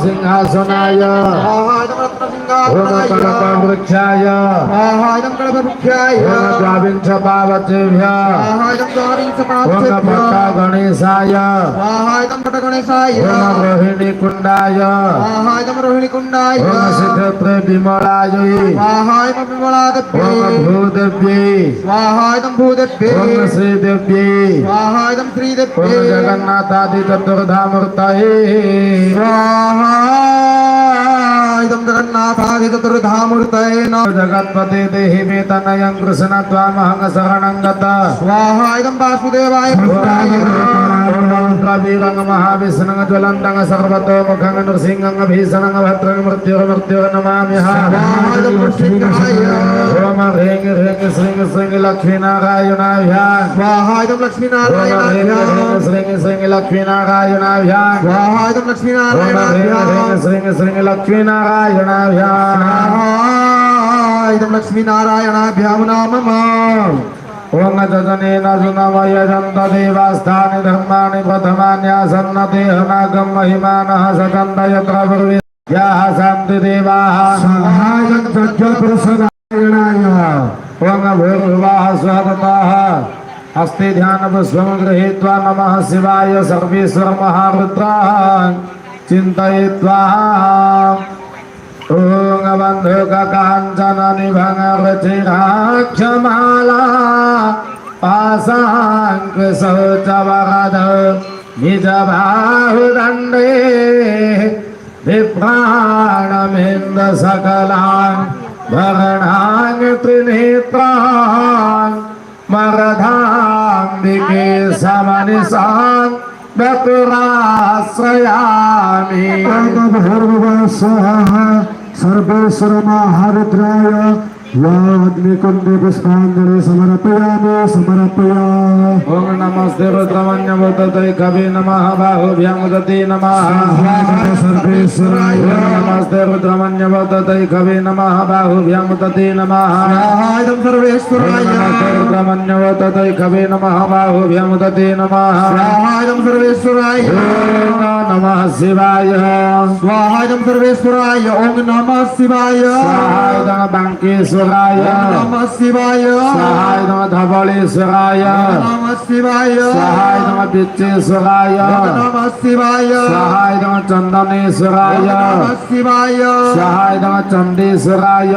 सिंहासनाय वृक्षाय द्वाविंश पावतेभ्य गणेशाय रोहिणी कुंडाय सिद्धत्रे विमलाय भूदेव्यै श्रीदेव्यै जगन्नाथादि चतुर्धामूर्तये जगन्नाथादि चतुर्धामूर्तये जगत्पते देहि मे तनयं कृष्ण त्वामहं शरणं गता स्वाहा इदं वासुदेवाय कबीरं महाविष्णुं ज्वलन्तं सर्वतोमुखं नृसिंहं भीषणं भद्रं मृत्युर्मृत्युं नमाम्यहम् ओम ह्रीं ह्रीं श्रीं श्रीं लक्ष्मीनारायणाभ्यां स्वाहा इदं लक्ष्मीनारायणाभ्यां श्रीं श्रीं लक्ष्मीनारायणाभ्यां स्वाहा इदं लक्ष्मीनारायणाभ्यां श्रीं श्रीं लक्ष्मीनारायणाभ्यां इदं लक्ष्मीनारायणाभ्यां नमः। ओम जजनेन सुनमयजन्त देवास्थानि धर्माणि प्रथमान्यासन्न देहनागं महिमानः सचन्द यत्र पूर्वेद्याः सन्ति देवाः सहायं सज्जपुरुषनारायणाय। ओम भूर्भुवः स्वहतताः हस्ते ध्यानपुष्पं गृहीत्वा नमः शिवाय सर्वेश्वर महारुद्राः चिन्तयित्वा ओम बंधुक कांचन निभंग रुचिराक्षमाला पाशांकुशौचवरद निज बाहुदंडे विभ्राणमेन्द्र सकलां भरणां त्रिनेत्रां मरधाम्बिके समनिसां बकुराश्रयामि। सर्वेश्वर महारुद्राय याग्निकुंडे पुष्पांजलि समर्पयामि समर्पयामि। ओम नमस्ते रुद्रमन्यवतते कवि नमः बाहुभ्यां दते नमः सर्वेश्वराय। नमस्ते रुद्रमन्यवतते कवि नमः बाहुभ्यां दते नमः सर्वेश्वराय। नमस्ते रुद्रमन्यवतते कवि नमः बाहुभ्यां दते नमः सर्वेश्वराय। ओम नमः शिवाय स्वाहा सर्वेश्वराय। ओम नमः शिवाय स्वाहा बांकेश्वराय नमः शिवाय स्वाहा नमः धवलेश्वराय नमः शिवाय स्वाहा नमः बिच्चेश्वराय नमः शिवाय स्वाहा नमः चंदनेश्वराय नमः शिवाय स्वाहा नमः चंडेश्वराय।